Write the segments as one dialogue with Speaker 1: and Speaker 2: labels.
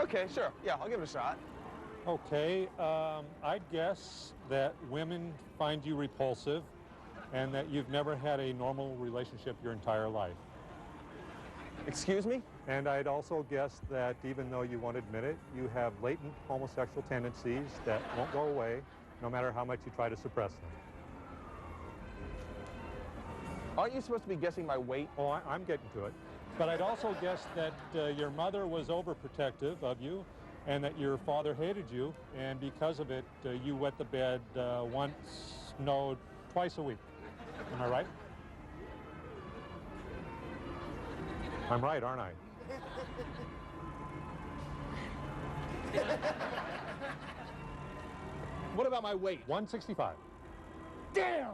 Speaker 1: Okay, sure. Yeah, I'll give it a shot.
Speaker 2: Okay, I'd guess that women find you repulsive and that you've never had a normal relationship your entire life.
Speaker 1: Excuse me?
Speaker 2: And I'd also guess that even though you won't admit it, you have latent homosexual tendencies that won't go away no matter how much you try to suppress them.
Speaker 1: Aren't you supposed to be guessing my weight?
Speaker 2: Oh, I'm getting to it. But I'd also guess that your mother was overprotective of you and that your father hated you, and because of it, you wet the bed once, no, twice a week. Am I right? I'm right, aren't I?
Speaker 1: What about my weight?
Speaker 2: 165.
Speaker 1: Damn!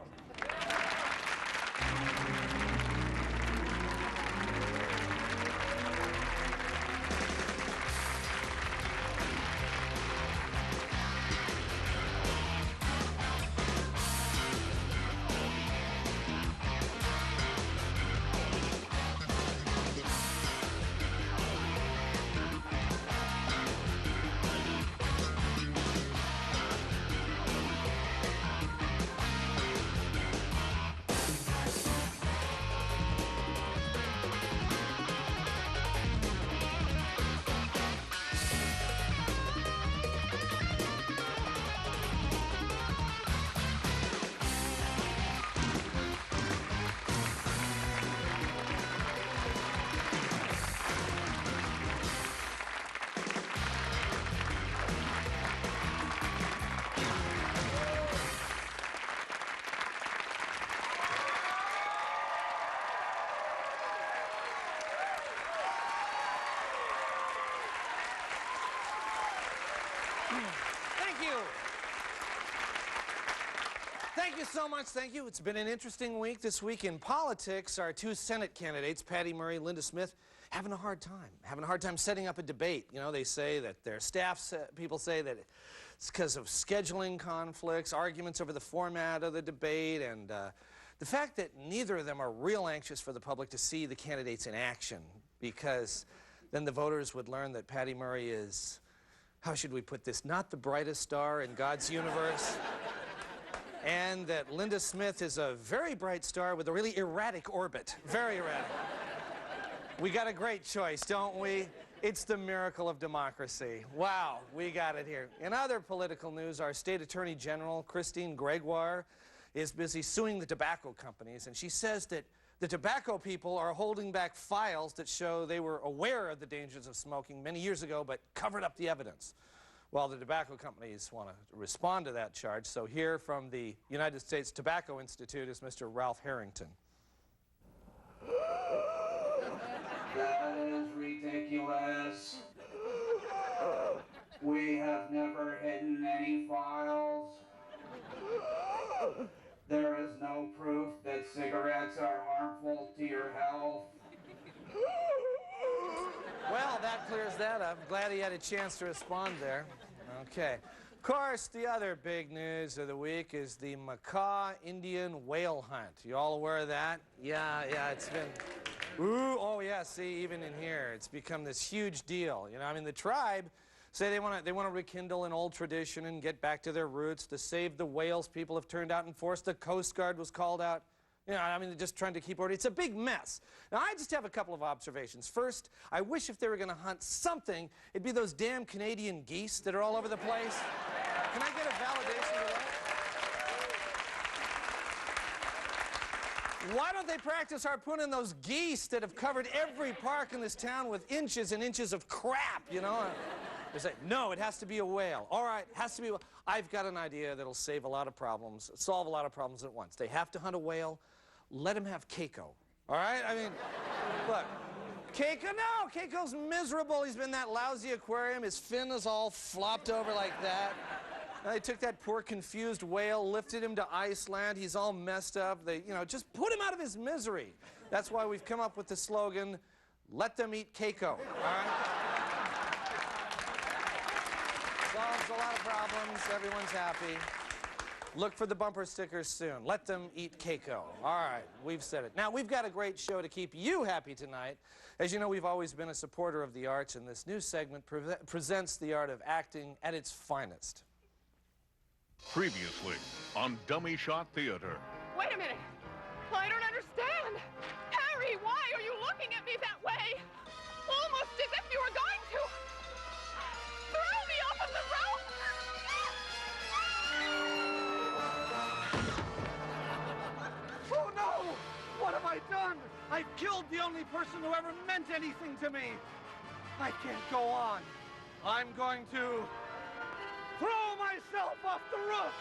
Speaker 3: Thank you so much. Thank you. It's been an interesting week. This week in politics, our two Senate candidates, Patty Murray, Linda Smith, having a hard time setting up a debate. You know, they say that their staff, people say that it's because of scheduling conflicts, arguments over the format of the debate, and the fact that neither of them are real anxious for the public to see the candidates in action, because then the voters would learn that Patty Murray is, how should we put this, not the brightest star in God's universe, and that Linda Smith is a very bright star with a really erratic orbit, very erratic. We got a great choice, don't we? It's the miracle of democracy. Wow, we got it here. In other political news, our State Attorney General, Christine Gregoire, is busy suing the tobacco companies, and she says that the tobacco people are holding back files that show they were aware of the dangers of smoking many years ago, but covered up the evidence. Well, the tobacco companies want to respond to that charge, so here from the United States Tobacco Institute is Mr. Ralph Harrington.
Speaker 4: That is ridiculous. We have never hidden any files. There is no proof that cigarettes are harmful to your health.
Speaker 3: Well, that clears that up. Glad he had a chance to respond there. Okay. Of course, the other big news of the week is the macaw Indian whale hunt. You all aware of that? Yeah, it's been... Ooh, oh yeah, see, even in here, it's become this huge deal. You know, I mean, the tribe say they want to rekindle an old tradition and get back to their roots. To save the whales, people have turned out in force. The Coast Guard was called out. You know, I mean, they're just trying to keep order. It's a big mess. Now, I just have a couple of observations. First, I wish if they were going to hunt something, it'd be those damn Canadian geese that are all over the place. Can I get a validation of that? Why don't they practice harpooning those geese that have covered every park in this town with inches and inches of crap, you know? They say, no, it has to be a whale. All right, has to be a whale. I've got an idea that'll save a lot of problems, solve a lot of problems at once. They have to hunt a whale. Let them have Keiko, all right? I mean, look, Keiko, no, Keiko's miserable. He's been in that lousy aquarium. His fin is all flopped over like that. Now, they took that poor confused whale, lifted him to Iceland. He's all messed up. They, you know, just put him out of his misery. That's why we've come up with the slogan, let them eat Keiko, all right? Solves a lot of problems. Everyone's happy. Look for the bumper stickers soon. Let them eat Keiko. All right, we've said it. Now, we've got a great show to keep you happy tonight. As you know, we've always been a supporter of the arts, and this new segment presents the art of acting at its finest.
Speaker 5: Previously on Dummy Shot Theater.
Speaker 6: Wait a minute. I don't understand. Harry, why are you looking at me that way? Almost as if you were going to throw me off of the rope.
Speaker 3: Oh, no! What have I done? I've killed the only person who ever meant anything to me. I can't go on. I'm going to throw myself off the roof.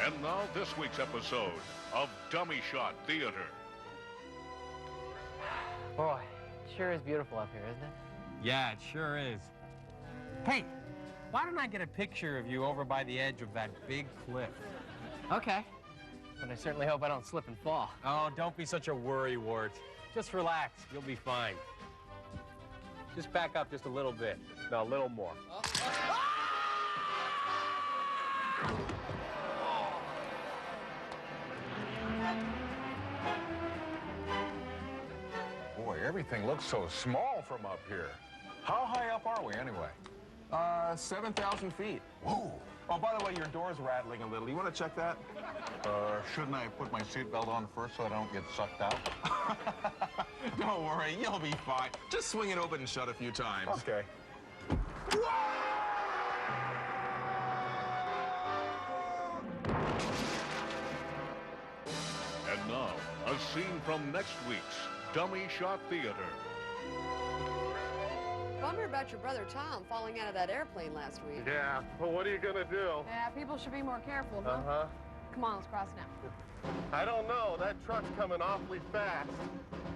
Speaker 5: And now this week's episode of Dummy Shot Theater.
Speaker 7: Boy, it sure is beautiful up here, isn't it?
Speaker 8: Yeah, it sure is. Hey, why don't I get a picture of you over by the edge of that big cliff?
Speaker 7: Okay. But I certainly hope I don't slip and fall.
Speaker 8: Oh, don't be such a worrywart. Just relax. You'll be fine. Just back up just a little bit. No, a little more.
Speaker 9: Boy, everything looks so small from up here. How high up are we, anyway?
Speaker 1: 7,000 feet.
Speaker 9: Whoa.
Speaker 1: Oh, by the way, your door's rattling a little. You want to check that?
Speaker 9: Shouldn't I put my seatbelt on first so I don't get sucked out?
Speaker 1: Don't worry, you'll be fine. Just swing it open and shut a few times.
Speaker 9: Okay.
Speaker 5: And now, a scene from next week's Dummy Shot Theater.
Speaker 10: Bummer about your brother Tom falling out of that airplane last week.
Speaker 9: Yeah, well, what are you gonna do?
Speaker 6: Yeah, people should be more careful, huh?
Speaker 9: Uh-huh.
Speaker 6: Come on, let's cross now.
Speaker 9: I don't know. That truck's coming awfully fast.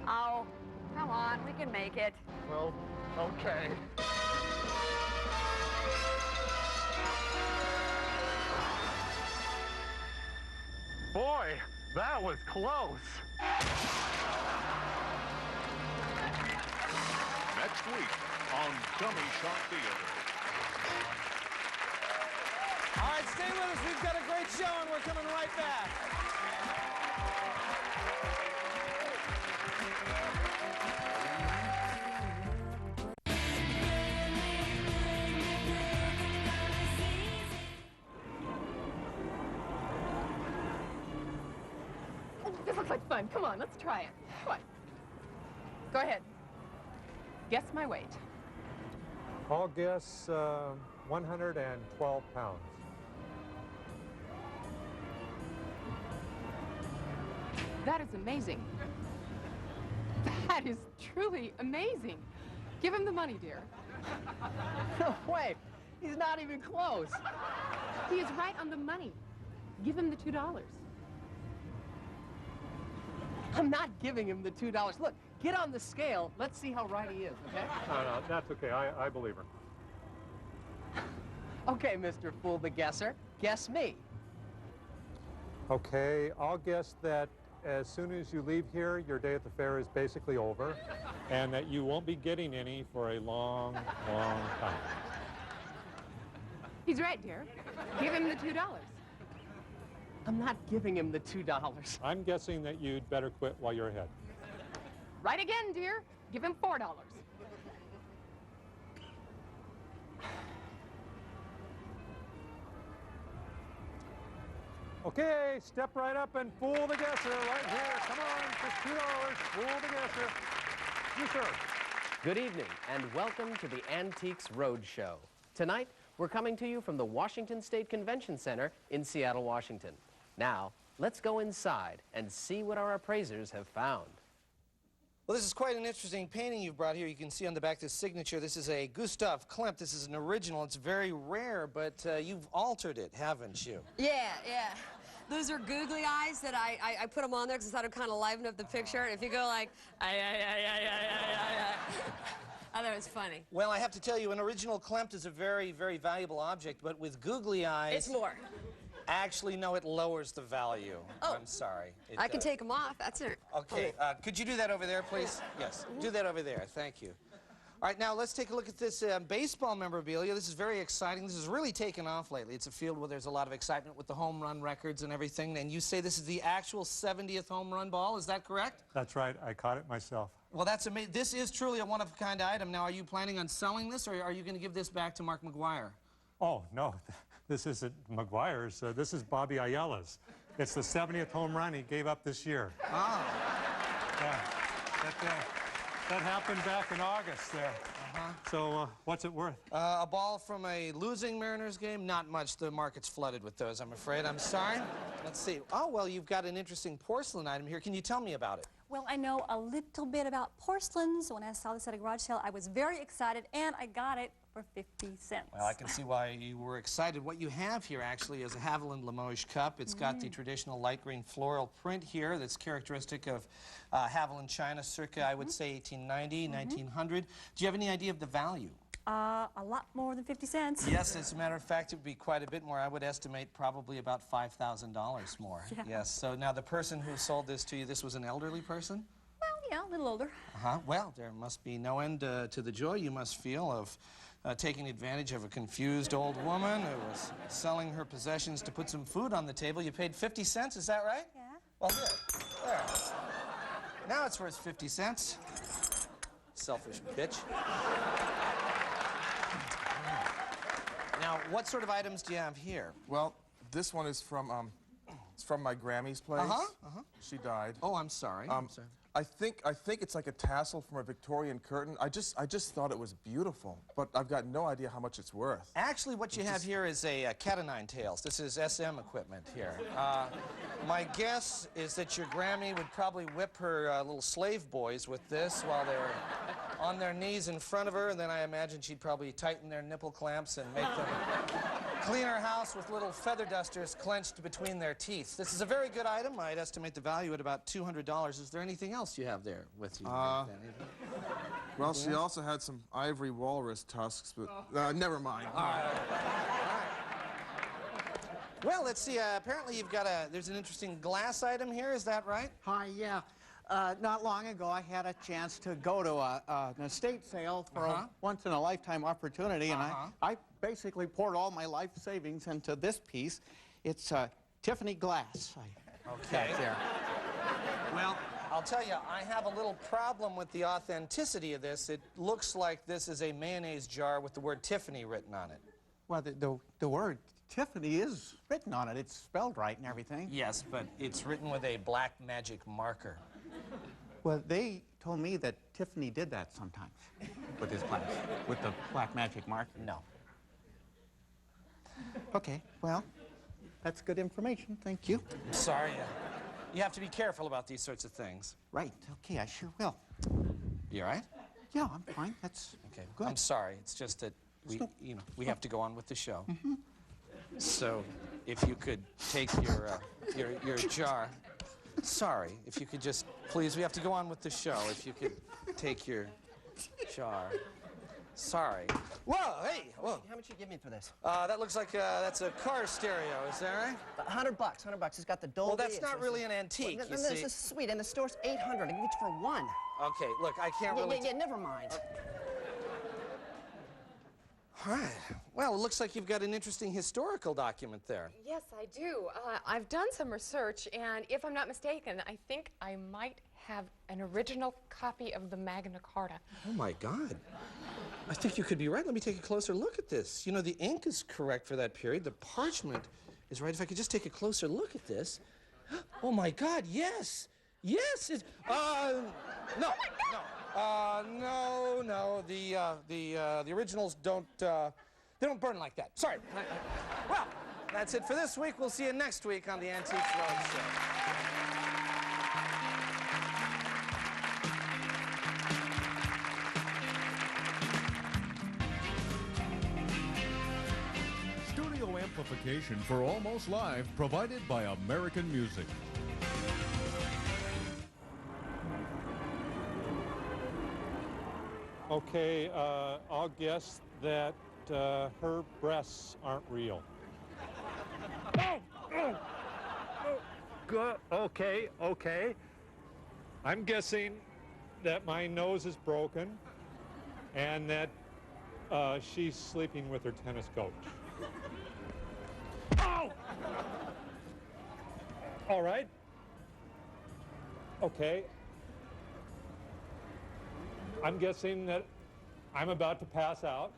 Speaker 6: Oh, come on, we can make it.
Speaker 9: Well, okay. Boy, that was close.
Speaker 5: Next week on Dummy Shot Theater.
Speaker 3: All right, stay with us. We've got a great show, and we're coming right back.
Speaker 6: This looks like fun. Come on, let's try it. Come on. Go ahead. Guess my weight.
Speaker 2: I'll guess 112 pounds.
Speaker 6: That is amazing. That is truly amazing. Give him the money, dear.
Speaker 7: No way. He's not even close.
Speaker 6: He is right on the money. Give him the $2.
Speaker 7: I'm not giving him the $2. Look, get on the scale. Let's see how right he is, okay?
Speaker 2: No, that's okay. I believe her.
Speaker 7: Okay, Mr. Fool the Guesser. Guess me.
Speaker 2: Okay, I'll guess that as soon as you leave here, your day at the fair is basically over, and that you won't be getting any for a long, long time.
Speaker 6: He's right, dear. Give him the $2.
Speaker 7: I'm not giving him the $2.
Speaker 2: I'm guessing that you'd better quit while you're ahead.
Speaker 6: Right again, dear. Give him $4.
Speaker 2: Okay, step right up and fool the guesser right here. Come on, for $2, fool the guesser. You, sir.
Speaker 7: Good evening, and welcome to the Antiques Roadshow. Tonight, we're coming to you from the Washington State Convention Center in Seattle, Washington. Now, let's go inside and see what our appraisers have found.
Speaker 3: Well, this is quite an interesting painting you've brought here. You can see on the back this signature. This is a Gustav Klimt. This is an original. It's very rare, but you've altered it, haven't you?
Speaker 10: Yeah. Those are googly eyes that I put them on there because I thought it kind of livened up the picture. And if you go like, I thought it was funny.
Speaker 3: Well, I have to tell you, an original Klimt is a very, very valuable object, but with googly eyes...
Speaker 10: It's more.
Speaker 3: Actually, no, it lowers the value.
Speaker 10: Oh.
Speaker 3: I'm sorry.
Speaker 10: I can take them off. That's it.
Speaker 3: Okay, could you do that over there, please? Yes, do that over there. Thank you. All right, now let's take a look at this baseball memorabilia. This is very exciting. This has really taken off lately. It's a field where there's a lot of excitement with the home run records and everything. And you say this is the actual 70th home run ball. Is that correct?
Speaker 2: That's right. I caught it myself.
Speaker 3: Well, that's amazing. This is truly a one-of-a-kind item. Now, are you planning on selling this, or are you going to give this back to Mark McGuire?
Speaker 2: Oh, no. This isn't McGuire's. This is Bobby Ayala's. It's the 70th home run he gave up this year.
Speaker 3: Oh.
Speaker 2: Yeah. That happened back in August there. So what's it worth?
Speaker 3: A ball from a losing Mariners game? Not much. The market's flooded with those, I'm afraid. I'm sorry. Let's see. Oh, well, you've got an interesting porcelain item here. Can you tell me about it?
Speaker 11: Well, I know a little bit about porcelains. When I saw this at a garage sale, I was very excited, and I got it for 50 cents.
Speaker 3: Well, I can see why you were excited. What you have here, actually, is a Haviland Limoges cup. It's got the traditional light green floral print here that's characteristic of Haviland China circa, I would say, 1890, 1900. Do you have any idea of the value?
Speaker 11: A lot more than 50 cents.
Speaker 3: Yes, as a matter of fact, it would be quite a bit more. I would estimate probably about $5,000 more.
Speaker 11: Yeah.
Speaker 3: Yes, so now the person who sold this to you, this was an elderly person?
Speaker 11: Well, yeah, a little older.
Speaker 3: Well, there must be no end to the joy you must feel of taking advantage of a confused old woman who was selling her possessions to put some food on the table. You paid 50 cents, is that right?
Speaker 11: Yeah.
Speaker 3: Well, here, there. Now it's worth 50 cents. Selfish bitch. Now, what sort of items do you have here?
Speaker 1: Well, this one is from, it's from my Grammy's place. She died.
Speaker 3: Oh, I'm sorry. I'm sorry.
Speaker 1: I think it's like a tassel from a Victorian curtain. I just thought it was beautiful, but I've got no idea how much it's worth.
Speaker 3: Actually, what you have here is a cat o' nine tails. This is SM equipment here. My guess is that your Grammy would probably whip her little slave boys with this while they're on their knees in front of her, and then I imagine she'd probably tighten their nipple clamps and make them clean her house with little feather dusters clenched between their teeth. This is a very good item. I'd estimate the value at about $200. Is there anything else you have there with you?
Speaker 1: Well, she also had some ivory walrus tusks, but never mind.
Speaker 3: All right. Well, let's see. Apparently, you've got there's an interesting glass item here. Is that right?
Speaker 12: Hi, yeah. Not long ago, I had a chance to go to an estate sale for a once-in-a-lifetime opportunity, and I basically poured all my life savings into this piece. It's Tiffany glass.
Speaker 3: Okay. There. Well, I'll tell you, I have a little problem with the authenticity of this. It looks like this is a mayonnaise jar with the word Tiffany written on it.
Speaker 12: Well, the word Tiffany is written on it. It's spelled right and everything.
Speaker 3: Yes, but it's written with a black magic marker.
Speaker 12: Well, they told me that Tiffany did that sometimes with his class, with the black magic marker.
Speaker 3: No.
Speaker 12: Okay, well, that's good information. Thank you.
Speaker 3: I'm sorry. You have to be careful about these sorts of things.
Speaker 12: Right. Okay, I sure will.
Speaker 3: You all right?
Speaker 12: Yeah, I'm fine. That's
Speaker 3: okay.
Speaker 12: Good.
Speaker 3: I'm sorry. It's just that we have to go on with the show. So, if you could take your jar. Sorry, if you could just, please, we have to go on with the show. If you could take your jar. Sorry. Whoa, hey, whoa.
Speaker 13: How much you give me for this?
Speaker 3: That looks like that's a car stereo, is that right?
Speaker 13: $100, $100. It's got the Dolby.
Speaker 3: Well, that's not really an antique,
Speaker 13: well,
Speaker 3: you see.
Speaker 13: This is sweet, and the store's $800. I can get you for $1.
Speaker 3: Okay, look, I can't really...
Speaker 13: Yeah, never mind.
Speaker 3: All right. Well, it looks like you've got an interesting historical document there.
Speaker 6: Yes, I do. I've done some research, and if I'm not mistaken, I think I might have an original copy of the Magna Carta.
Speaker 3: Oh, my God. I think you could be right. Let me take a closer look at this. You know, the ink is correct for that period. The parchment is right. If I could just take a closer look at this. Oh, my God, yes. Yes, it's... No. The originals don't, they don't burn like that. Sorry. Well, that's it for this week. We'll see you next week on the Antiques Roadshow.
Speaker 5: Studio amplification for Almost Live provided by American Music.
Speaker 2: Okay, I'll guess that her breasts aren't real. Okay. I'm guessing that my nose is broken and that she's sleeping with her tennis coach. Ow! All right. Okay. I'm guessing that I'm about to pass out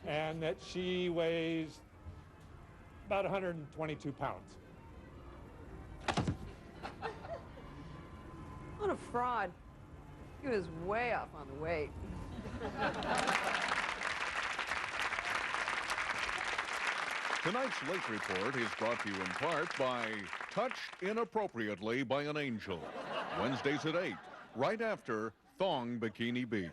Speaker 2: and that she weighs about 122 pounds.
Speaker 10: What a fraud. He was way off on the weight.
Speaker 5: Tonight's Late Report is brought to you in part by Touched Inappropriately by an Angel. Wednesdays at 8, right after Thong Bikini Beach.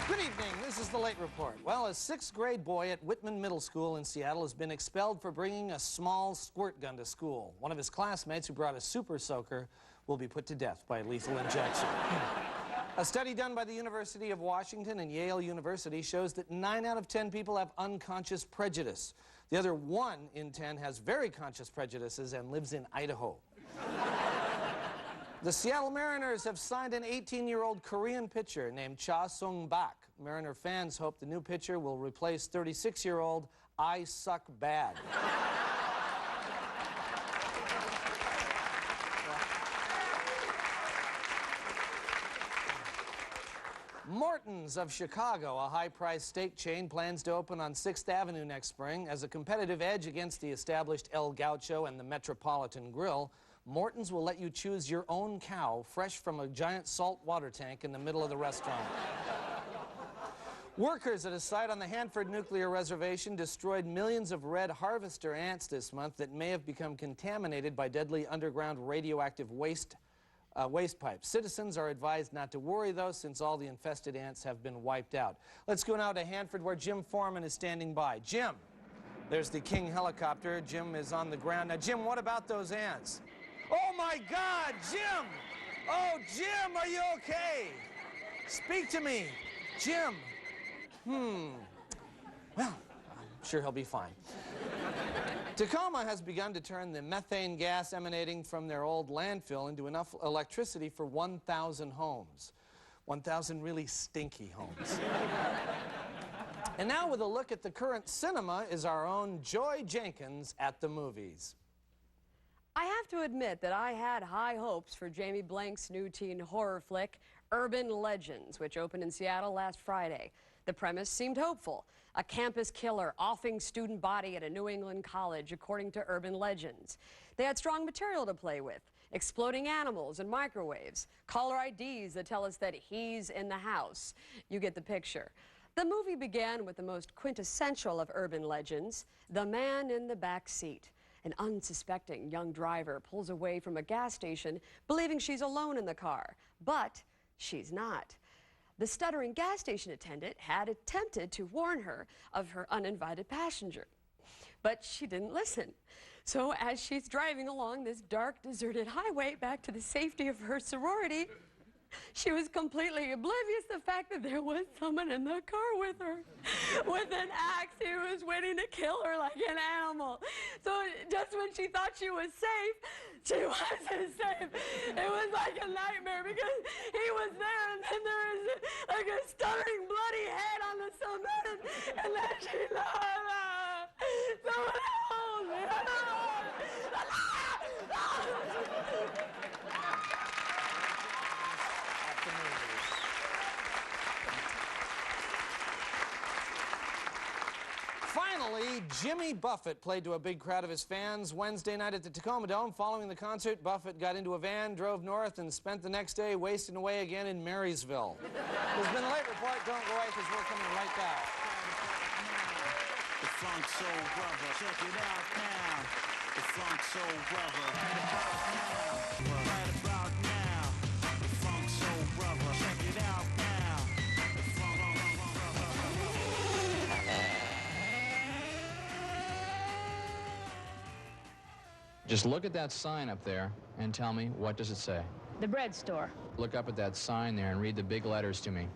Speaker 3: Good evening. This is the Late Report. Well, a sixth grade boy at Whitman Middle School in Seattle has been expelled for bringing a small squirt gun to school. One of his classmates who brought a super soaker will be put to death by lethal injection. A study done by the University of Washington and Yale University shows that 9 out of 10 people have unconscious prejudice. The other 1 in 10 has very conscious prejudices and lives in Idaho. The Seattle Mariners have signed an 18-year-old Korean pitcher named Cha Sung-bak. Mariner fans hope the new pitcher will replace 36-year-old I Suck Bad. Morton's of Chicago, a high-priced steak chain, plans to open on 6th Avenue next spring. As a competitive edge against the established El Gaucho and the Metropolitan Grill, Morton's will let you choose your own cow fresh from a giant salt water tank in the middle of the restaurant. Workers at a site on the Hanford Nuclear Reservation destroyed millions of red harvester ants this month that may have become contaminated by deadly underground radioactive waste pipes. Citizens are advised not to worry, though, since all the infested ants have been wiped out. Let's go now to Hanford, where Jim Foreman is standing by. Jim, there's the King helicopter. Jim is on the ground. Now, Jim, what about those ants? Oh, my God, Jim! Oh, Jim, are you okay? Speak to me. Jim. Well, I'm sure he'll be fine. Tacoma has begun to turn the methane gas emanating from their old landfill into enough electricity for 1,000 homes. 1,000 really stinky homes. And now with a look at the current cinema is our own Joy Jenkins at the movies.
Speaker 10: I have to admit that I had high hopes for Jamie Blank's new teen horror flick, Urban Legends, which opened in Seattle last Friday. The premise seemed hopeful. A campus killer offing student body at a New England college, according to Urban Legends. They had strong material to play with, exploding animals and microwaves, caller IDs that tell us that he's in the house. You get the picture. The movie began with the most quintessential of Urban Legends, the man in the back seat. An unsuspecting young driver pulls away from a gas station, believing she's alone in the car, but she's not. The stuttering gas station attendant had attempted to warn her of her uninvited passenger, but she didn't listen. So as she's driving along this dark, deserted highway back to the safety of her sorority, she was completely oblivious to the fact that there was someone in the car with her, with an axe who was waiting to kill her like an animal. So just when she thought she was safe, she wasn't safe. It was like a nightmare because he was there and then there was like a stuttering bloody head on the cement and then she someone else.
Speaker 3: Finally, Jimmy Buffett played to a big crowd of his fans Wednesday night at the Tacoma Dome. Following the concert, Buffett got into a van, drove north, and spent the next day wasting away again in Marysville. There's been a Late Report. Don't go away because we're coming right back.
Speaker 14: The Funk Soul Brother, check it out now. The Funk Soul Brother, right about now. The Funk Soul Brother, check it out now. The Funk
Speaker 15: Just look at that sign up there and tell me, what does it say?
Speaker 16: The bread store.
Speaker 15: Look up at that sign there and read the big letters to me.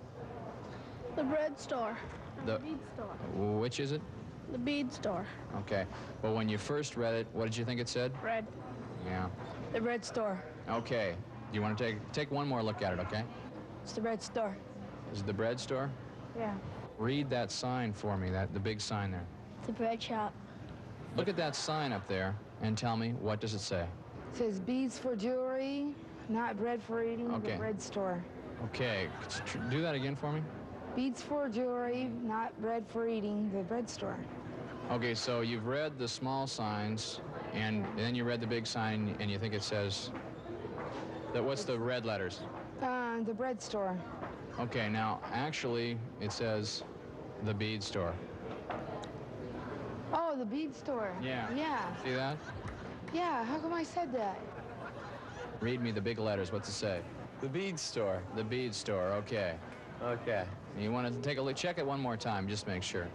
Speaker 16: The bread store.
Speaker 15: The
Speaker 16: bead store.
Speaker 15: Which is it?
Speaker 16: The bead store.
Speaker 15: Okay. Well, when you first read it, what did you think it said?
Speaker 16: Bread.
Speaker 15: Yeah.
Speaker 16: The bread store.
Speaker 15: Okay. Do you want to take one more look at it, okay?
Speaker 16: It's the bread store.
Speaker 15: Is it the bread store?
Speaker 16: Yeah.
Speaker 15: Read that sign for me, the big sign there.
Speaker 16: The bread shop.
Speaker 15: Look at that sign up there and tell me, what does it say?
Speaker 16: It says beads for jewelry, not bread for eating,
Speaker 15: Okay.
Speaker 16: the bread store.
Speaker 15: Okay. Do that again for me.
Speaker 16: Beads for jewelry, not bread for eating, the bread store.
Speaker 15: Okay, so you've read the small signs, and then you read the big sign, and you think it says... What's the red letters?
Speaker 16: The bread store.
Speaker 15: Okay, now, actually, it says the bead store.
Speaker 16: Oh, the bead store.
Speaker 15: Yeah.
Speaker 16: Yeah.
Speaker 15: See that?
Speaker 16: Yeah, how come I said that?
Speaker 15: Read me the big letters. What's it say?
Speaker 17: The bead store.
Speaker 15: The bead store, okay.
Speaker 17: Okay.
Speaker 15: You want to take a look, check it one more time, just make sure.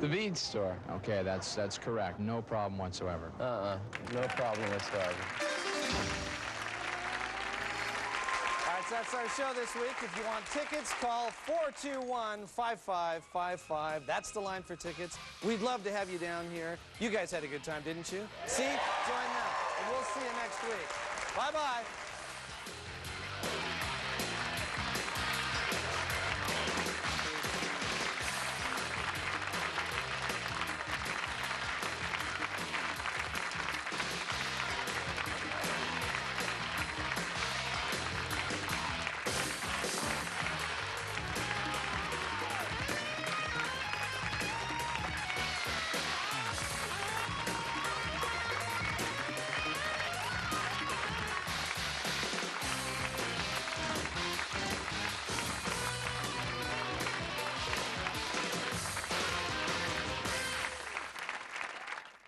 Speaker 17: The bead store.
Speaker 15: Okay, that's correct. No problem whatsoever.
Speaker 17: No problem whatsoever.
Speaker 3: All right, so that's our show this week. If you want tickets, call 421-5555. That's the line for tickets. We'd love to have you down here. You guys had a good time, didn't you? See? Join them. And we'll see you next week. Bye-bye.